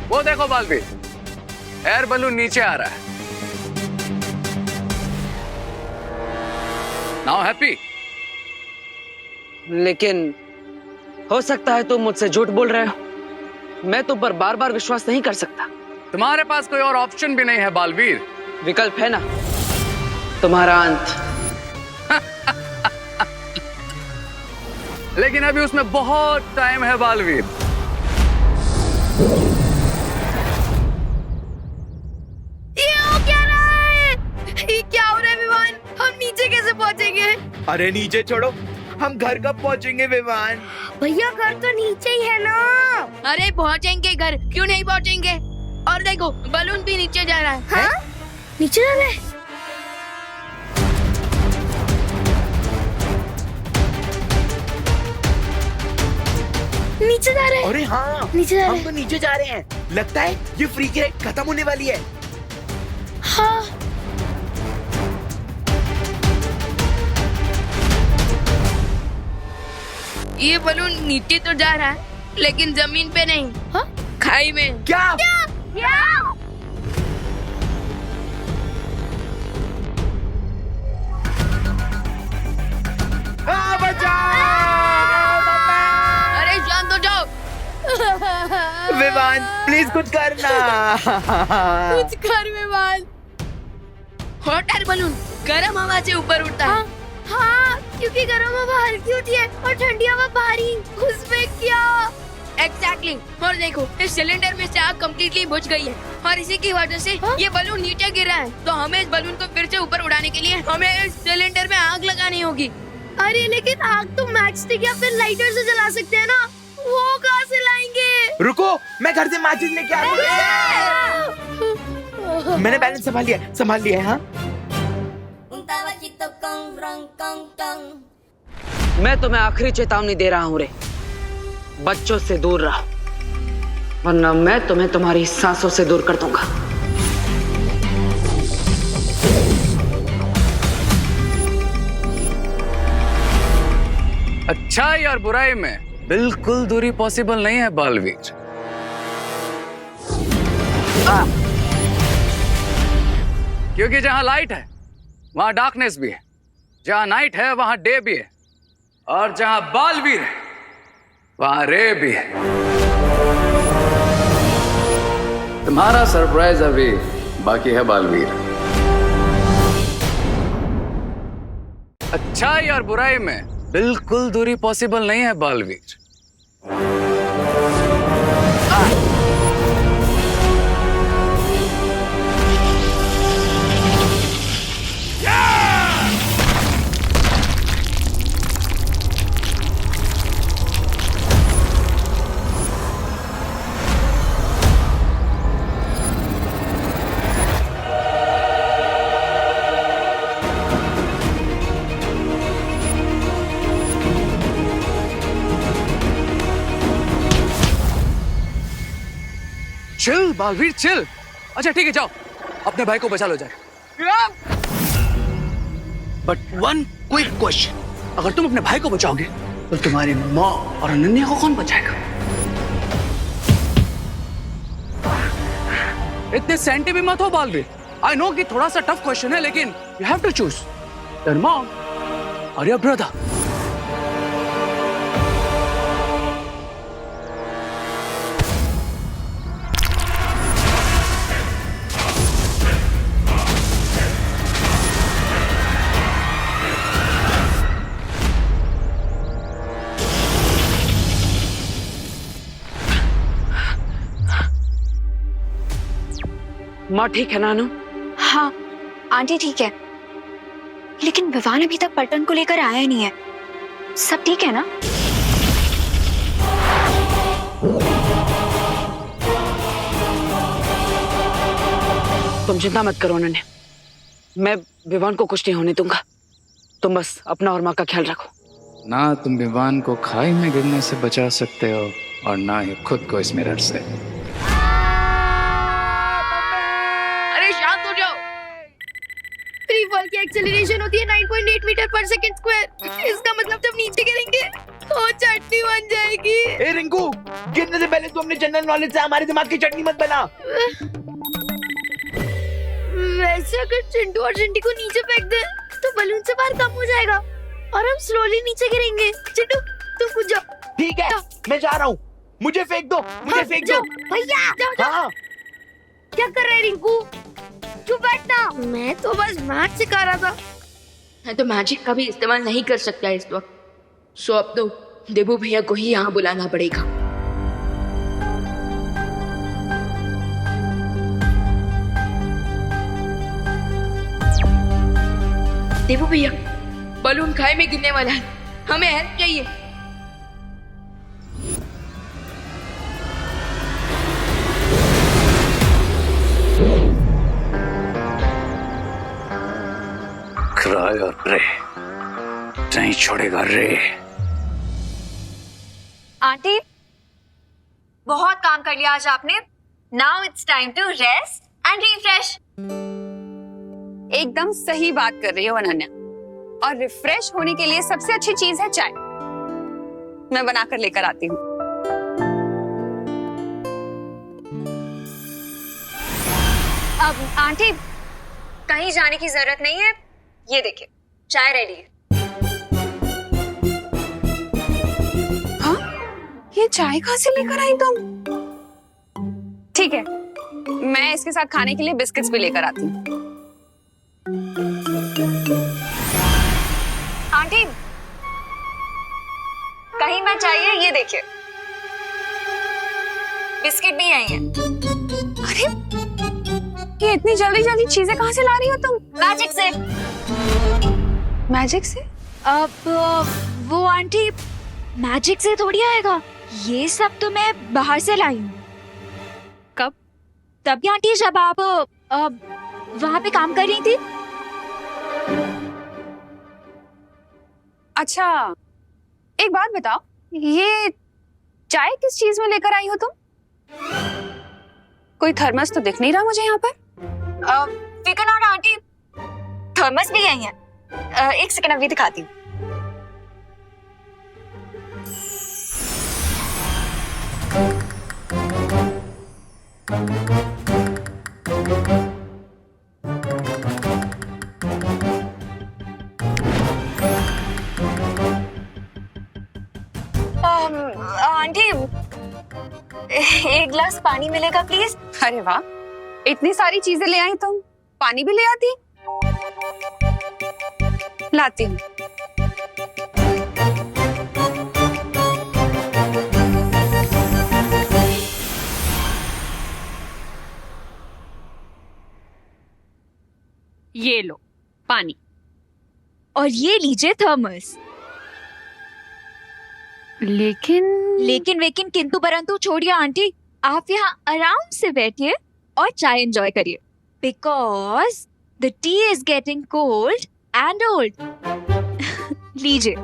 वो देखो बालवीर, एयर बलून नीचे आ रहा है। Now happy? लेकिन हो सकता है तुम मुझसे झूठ बोल रहे हो। मैं तुम पर बार बार विश्वास नहीं कर सकता। तुम्हारे पास कोई और ऑप्शन भी नहीं है बालवीर। विकल्प है ना, तुम्हारा अंत। लेकिन अभी उसमें बहुत टाइम है बालवीर। ये हो क्या रहा है? ये क्या हो रहा है विमान? हम नीचे कैसे पहुंचेंगे? अरे नीचे छोड़ो, हम घर कब पहुंचेंगे विमान? भैया घर तो नीचे ही है ना। अरे पहुंचेंगे घर, क्यों नहीं पहुंचेंगे? और देखो बलून भी नीचे जा रहा है। हाँ? नीचे जा रहे हैं? नीचे जा रहे हैं? अरे हाँ, नीचे जा रहे हम तो नीचे जा रहे हैं। लगता है ये फ्री की राइड खत्म होने वाली है। हाँ। ये बलून नीचे तो जा रहा है, लेकिन जमीन पे नहीं। हाँ? खाई में। क्या? अरे जान तो जाओ। विमान प्लीज कुछ करना। कुछ कर विमान। हॉट एयर बलून गर्म हवा से ऊपर उड़ता है। हाँ, क्योंकि गर्म हवा हल्की होती है और ठंडी हवा भारी। उसमें क्या? एग्जैक्टली। और देखो इस सिलेंडर में से आग कम्प्लीटली बुझ गई है और इसी की वजह से ये बलून नीचे गिरा है। तो हमें इस बलून को फिर से ऊपर उड़ाने के लिए हमें इस सिलेंडर में आग लगानी होगी। अरे लेकिन आग तो मैच स्टिक या फिर लाइटर से जला सकते हैं ना, वो कहाँ से लाएंगे? रुको, मैं घर से माचिस लेके आता हूँ। मैंने बैलेंस संभाल लिया है। हाँ, मैं तुम्हें आखिरी चेतावनी दे रहा हूं रे, बच्चों से दूर रहो, वरना मैं तुम्हें तुम्हारी सांसों से दूर कर दूंगा। अच्छाई और बुराई में बिल्कुल दूरी पॉसिबल नहीं है बालवीर। क्योंकि जहां लाइट है वहां डार्कनेस भी है, जहां नाइट है वहां डे भी है, और जहां बालवीर है वहां रे भी है। तुम्हारा सरप्राइज अभी बाकी है बालवीर। अच्छाई और बुराई में बिल्कुल दूरी पॉसिबल नहीं है बालवीर। Chill Baalveer chill. अच्छा ठीक है, जाओ अपने भाई को बचा लो जाए। बट वन क्विक क्वेश्चन, अगर तुम अपने भाई को बचाओगे तो तुम्हारी माँ और अनन्या को कौन बचाएगा? इतने सेंटी भी मत हो बालवीर। आई नो कि थोड़ा सा टफ क्वेश्चन है, लेकिन you have to choose your mom और योर ब्रदर। माँ ठीक है नानू? हाँ आंटी ठीक है, लेकिन विवान अभी तक पलटन को लेकर आया नहीं है। सब ठीक है ना? तुम चिंता मत करो अनन्या, मैं विवान को कुछ नहीं होने दूंगा। तुम बस अपना और माँ का ख्याल रखो। ना तुम विवान को खाई में गिरने से बचा सकते हो, और ना ही खुद को इस मिरर से। अरे शांत हो जाओ। फ्री फॉल की एक्सेलरेशन होती है 9.8 मीटर पर सेकंड स्क्वायर। इसका मतलब जब नीचे गिरेंगे तो चटनी बन जाएगी। ए रिंकू, गिरने से पहले तू अपने जनरल नॉलेज से हमारे दिमाग की चटनी मत बना। वैसे अगर चिंटू और चिंटी को नीचे फेंक दे तो बलून से बाहर कम हो जाएगा और हम स्लोली नीचे गिरेंगे। चिंटू तुम कूद जाओ। ठीक है, मैं जा रहा हूँ। मुझे फेंक दो, मुझे फेंक दो। भैया जाओ जाओ। हाँ। क्या कर रहे रिंकू? चुप बैठना। मैं तो बस मैथ सिखा रहा था। मैं तो मैजिक का भी इस्तेमाल नहीं कर सकता इस वक्त। सो अब तो देबू भैया को ही यहाँ बुलाना पड़ेगा। देबू भैया, बलून खाई में गिरने वाला है, हमें हेल्प चाहिए। क्राई और प्रे नहीं छोड़ेगा रे। आंटी, बहुत काम कर लिया आज आपने। Now it's time to rest and refresh. एकदम सही बात कर रही हो अनन्या, और रिफ्रेश होने के लिए सबसे अच्छी चीज है चाय। मैं बनाकर लेकर आती हूँ। अब आंटी, कहीं जाने की जरूरत नहीं है। ये देखिए, चाय रेडी है। हाँ? ये चाय कहाँ से लेकर आई तुम? ठीक है, मैं इसके साथ खाने के लिए बिस्किट्स भी लेकर आती हूँ। आंटी, कहीं मत चाहिए, ये देखिए बिस्किट भी आई हैं। अरे, ये इतनी जल्दी जल्दी चीजें कहाँ से ला रही हो तुम? मैजिक से। मैजिक से? अब वो आंटी, मैजिक से थोड़ी आएगा। ये सब तो मैं बाहर से लाई हूँ। कब? तभी आंटी जब आप वहाँ पे काम कर रही थी। अच्छा, एक बात बताओ, ये चाय किस चीज में लेकर आई हो तुम? कोई थर्मस तो दिख नहीं रहा मुझे यहाँ पर। फिकर नॉट आंटी, थर्मस भी आई है। एक सेकंड, अभी दिखाती हूँ। आंटी, एक गिलास पानी मिलेगा प्लीज? अरे वाह, इतनी सारी चीजें ले आई तुम, पानी भी ले आती। लाती हूँ। ये लो पानी, और ये लीजिए थर्मस। लेकिन वेकिन किंतु परंतु छोड़िए आंटी, आप यहाँ आराम से बैठिए और चाय एंजॉय करिए, because the T is getting cold and old. लीजिए।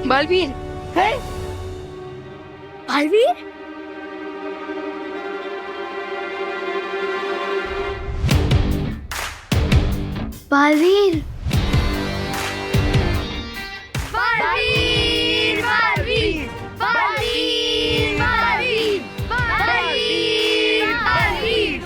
बालवीर है? बालवीर? बालवीर बालवीर बालवीर बालवीर बालवीर बालवीर बालवीर।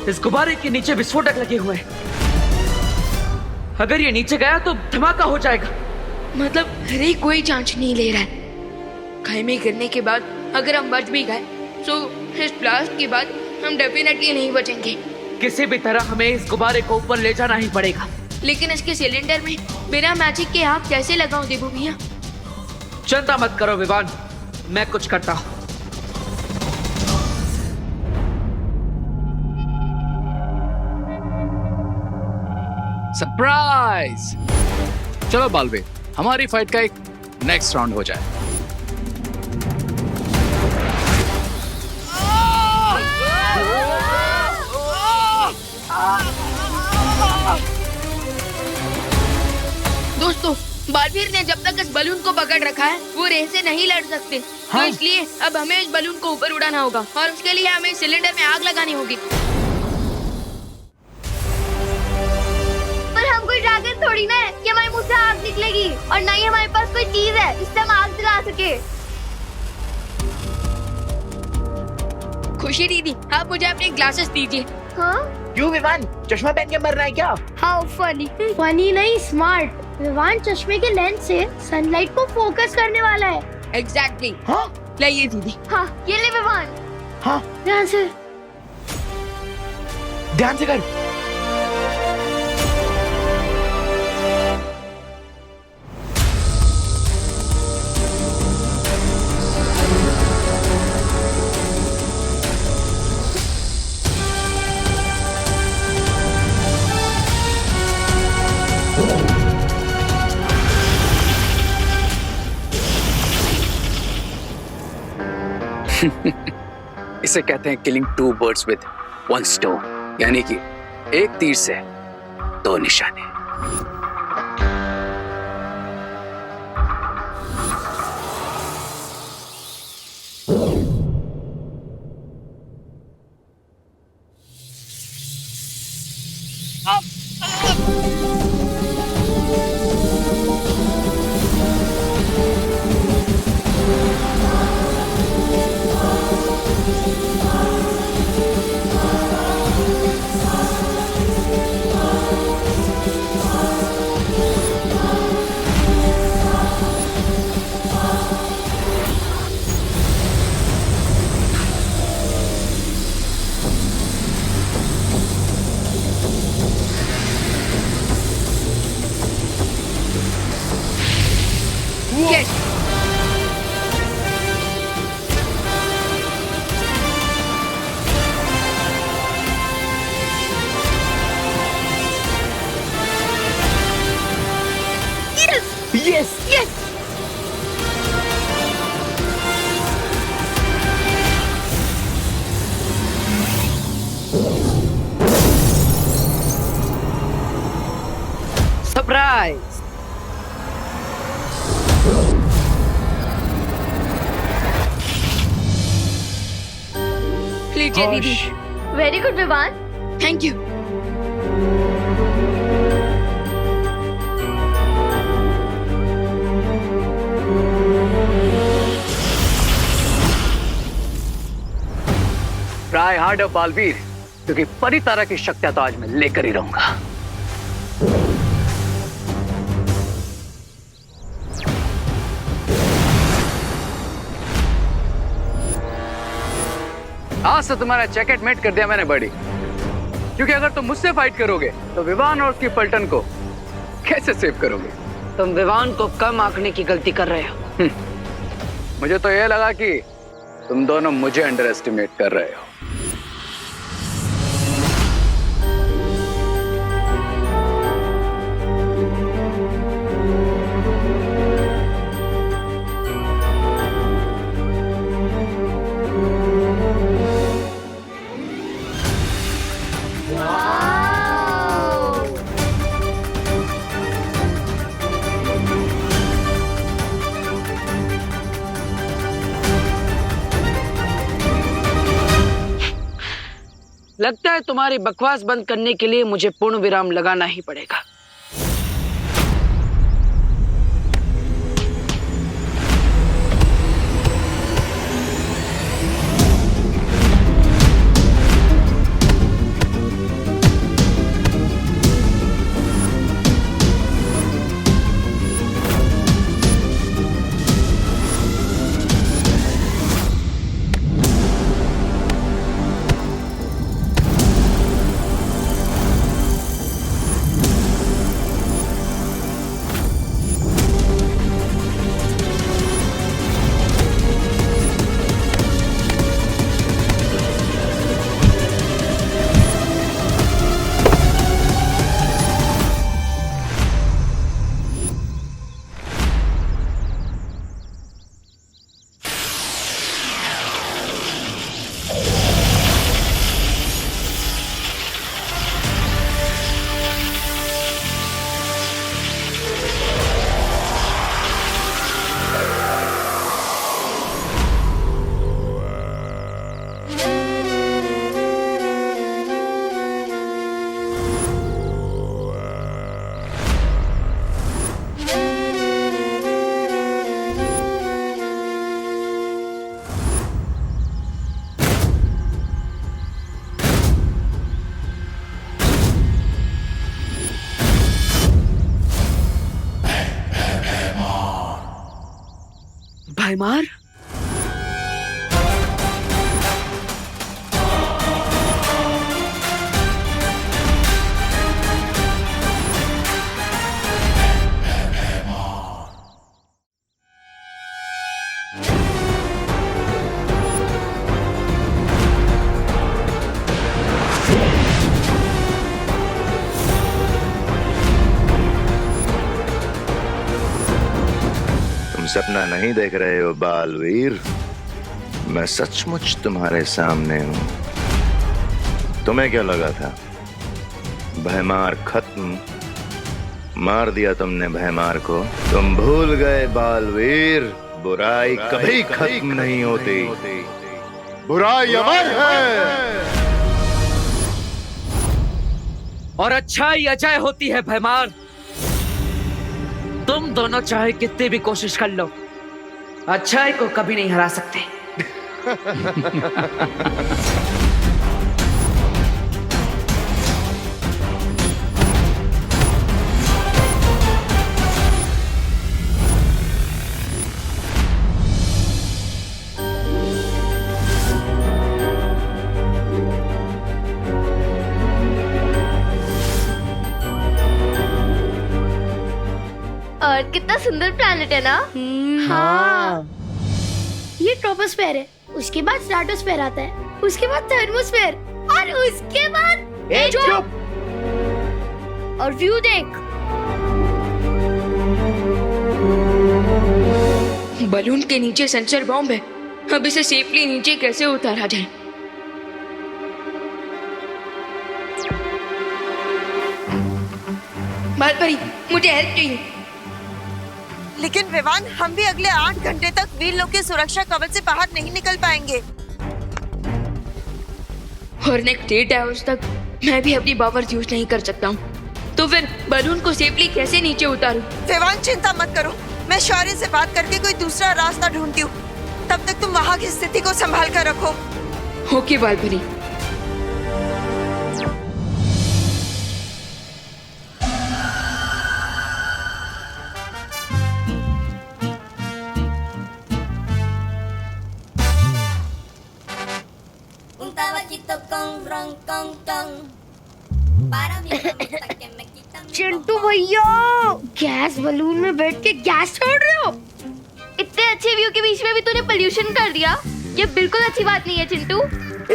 इस गुब्बारे के नीचे विस्फोटक लगे हुए हैं। अगर ये नीचे गया तो धमाका हो जाएगा। मतलब हरे कोई जांच नहीं ले रहा है। खाई गिरने के बाद अगर हम बच भी गए तो इस ब्लास्ट के बाद हम डेफिनेटली नहीं बचेंगे। किसी भी तरह हमें इस गुब्बारे को ऊपर ले जाना ही पड़ेगा। लेकिन इसके सिलेंडर में बिना मैजिक के आग कैसे लगाऊं देबू भैया? चिंता मत करो विवान, मैं कुछ करता हूँ। सरप्राइज! चलो बालवीर, हमारी फाइट का एक नेक्स्ट राउंड हो जाए। दोस्तों, बालवीर ने जब तक इस बलून को पकड़ रखा है वो रेस से नहीं लड़ सकते। तो इसलिए अब हमें इस बलून को ऊपर उड़ाना होगा और उसके लिए हमें सिलेंडर में आग लगानी होगी। पर हम कोई ड्रैगन थोड़ी ना है कि हमारे मुंह से आग निकलेगी, और ना ही हमारे पास कोई चीज है जिससे हम आग जला सके। खुशी दीदी, आप मुझे अपने ग्लासेस दीजिए। हाँ? क्यों विवान, चश्मा पहन के मरना है क्या? How funny. फनी नहीं, स्मार्ट। विवान चश्मे के लेंस से सनलाइट को फोकस करने वाला है। एग्जैक्टली। हाँ? लाइए दीदी। हाँ, ये ले विवान। हाँ? ध्यान से कर। इसे कहते हैं killing two birds with one stone, यानी कि एक तीर से दो निशाने। Yes. Yes! Yes. सरप्राइज! लीजिए दीदी। Very good Vivaan. Thank you. Try harder Baalveer, क्योंकि परितारा की शक्तियां तो आज मैं लेकर ही रहूंगा। आज से तुम्हारा जैकेट मेट कर दिया मैंने बड़ी, क्योंकि अगर तुम मुझसे फाइट करोगे तो विवान और उसकी पलटन को कैसे सेव करोगे? तुम विवान को कम आंकने की गलती कर रहे हो। मुझे तो यह लगा कि तुम दोनों मुझे अंडर एस्टिमेट कर रहे हो। लगता है तुम्हारी बकवास बंद करने के लिए मुझे पूर्ण विराम लगाना ही पड़ेगा। भैमार, सपना नहीं देख रहे हो बालवीर, मैं सचमुच तुम्हारे सामने हूं। तुम्हें क्या लगा था भैमार खत्म? मार दिया तुमने भैमार को। तुम भूल गए बालवीर, बुराई कभी खत्म नहीं होती, बुराई अमर है। और अच्छाई अजय होती है भैमार। तुम दोनों चाहे कितनी भी कोशिश कर लो, अच्छाई को कभी नहीं हरा सकते। अर्थ कितना सुंदर प्लैनेट है ना। हाँ। ये ट्रोपोस्फेयर है, उसके बाद स्ट्रेटोस्फेयर आता है, उसके बाद थर्मोस्फेयर और उसके बाद चुप। और व्यू देख, बलून के नीचे सेंसर बॉम्ब है। अब इसे सेफली नीचे कैसे उतारा जाए? बालपरी, मुझे हेल्प चाहिए। लेकिन विवान, हम भी अगले 8 घंटे तक वीर लोग के सुरक्षा कवच से बाहर नहीं निकल पाएंगे। और नेक्स्ट 8 आवर्स तक मैं भी अपनी पावर्स यूज नहीं कर सकता हूँ। तो फिर बलून को सेफली कैसे नीचे उतारूं? विवान, चिंता मत करो, मैं शौर्य से बात करके कोई दूसरा रास्ता ढूंढती हूँ। तब तक तुम वहाँ की स्थिति को संभाल कर रखो। ओके बालपरी। चिंटू भैया, गैस बलून में बैठ के गैस छोड़ रहे हो? इतने अच्छे व्यू के बीच में भी तूने पोल्यूशन कर दिया। ये बिल्कुल अच्छी बात नहीं है चिंटू।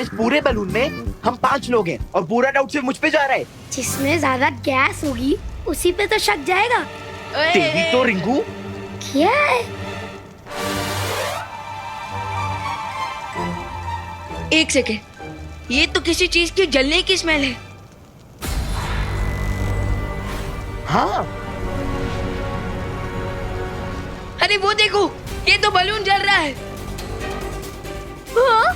इस पूरे बलून में हम 5 लोग हैं और पूरा डाउट सिर्फ मुझ पे जा रहा है। जिसमें ज्यादा गैस होगी उसी पे तो शक जाएगा। तेरी तो रिंकू। क्या है? एक सेकेंड, ये तो किसी चीज के जलने की स्मेल है। हाँ। अरे वो देखो, ये तो बलून जल रहा है। हाँ?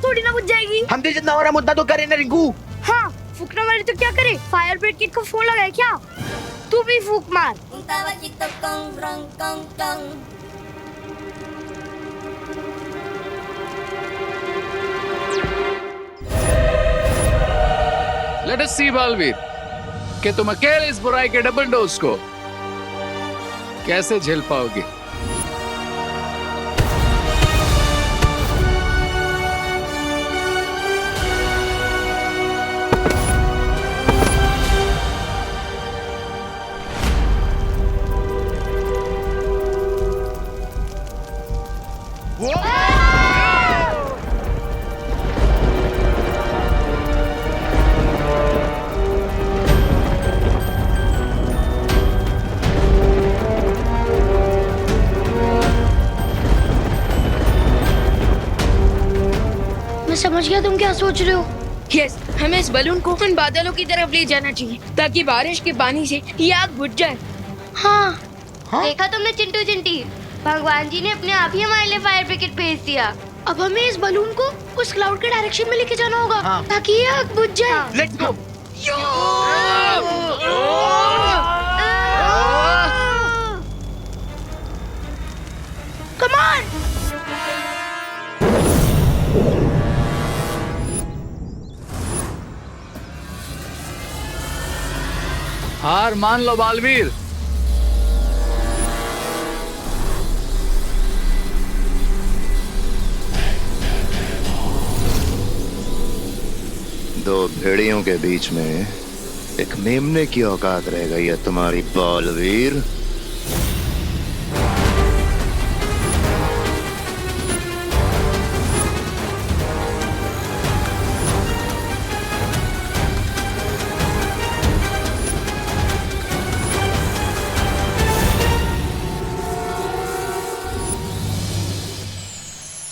थोड़ी ना बुझ जाएगी। हमसे जितना हो रहा मुद्दा तो करे ना रिंकू। हाँ, फूकने वाले तो क्या करे? फायर ब्रिगेड को फोन लगाए क्या? तू भी फूक मार। लेट अस सी बालवीर कि तुम अकेले इस बुराई के डबल डोज को कैसे झेल पाओगे। समझ गया तुम क्या सोच रहे हो। यस, हमें इस बलून को उन बादलों की तरफ ले जाना चाहिए ताकि बारिश के पानी से ये आग बुझ जाए। हाँ, देखा तुमने चिंटू चिंटी, भगवान जी ने अपने आप ही हमारे लिए फायर ब्रिगेड भेज दिया। अब हमें इस बलून को उस क्लाउड के डायरेक्शन में लेके जाना होगा ताकि ये आग बुझ जाए। Let's go. Come on. हार मान लो बालवीर। दो भेड़ियों के बीच में एक मेमने की औकात रह गई है तुम्हारी बालवीर।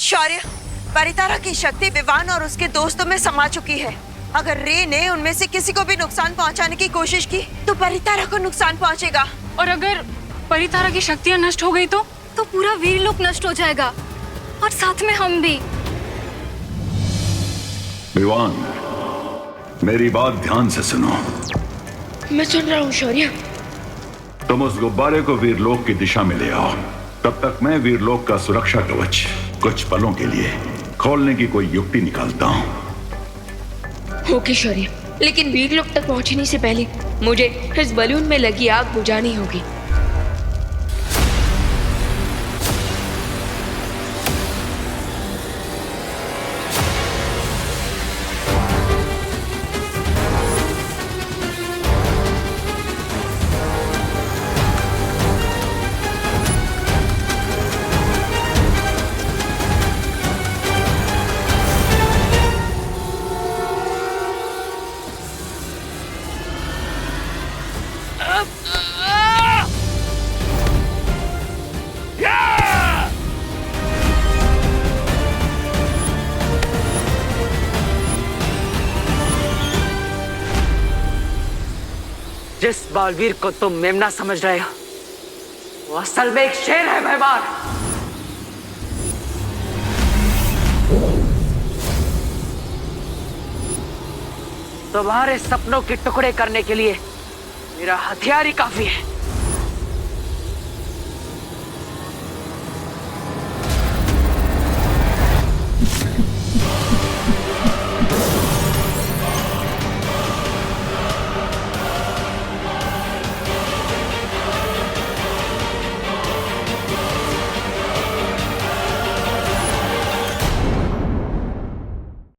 शौर्य, परितारा की शक्ति विवान और उसके दोस्तों में समा चुकी है। अगर रे ने उनमें से किसी को भी नुकसान पहुंचाने की कोशिश की तो परितारा को नुकसान पहुंचेगा। और अगर परितारा की शक्तियां नष्ट हो गई तो पूरा वीरलोक नष्ट हो जाएगा और साथ में हम भी। विवान, मेरी बात ध्यान से सुनो। मैं सुन रहा हूँ शौर्य। तुम उस गुब्बारे को वीरलोक की दिशा में ले आओ। तब तक मैं वीरलोक का सुरक्षा कवच कुछ पलों के लिए खोलने की कोई युक्ति निकालता हूँ। ओके शौर्य, लेकिन वीरलोक तक पहुंचने से पहले मुझे इस बलून में लगी आग बुझानी होगी। जिस बालवीर को तुम मेमना समझ रहे हो वो असल में एक शेर है मेहमान। तुम्हारे सपनों के टुकड़े करने के लिए मेरा हथियार ही काफी है।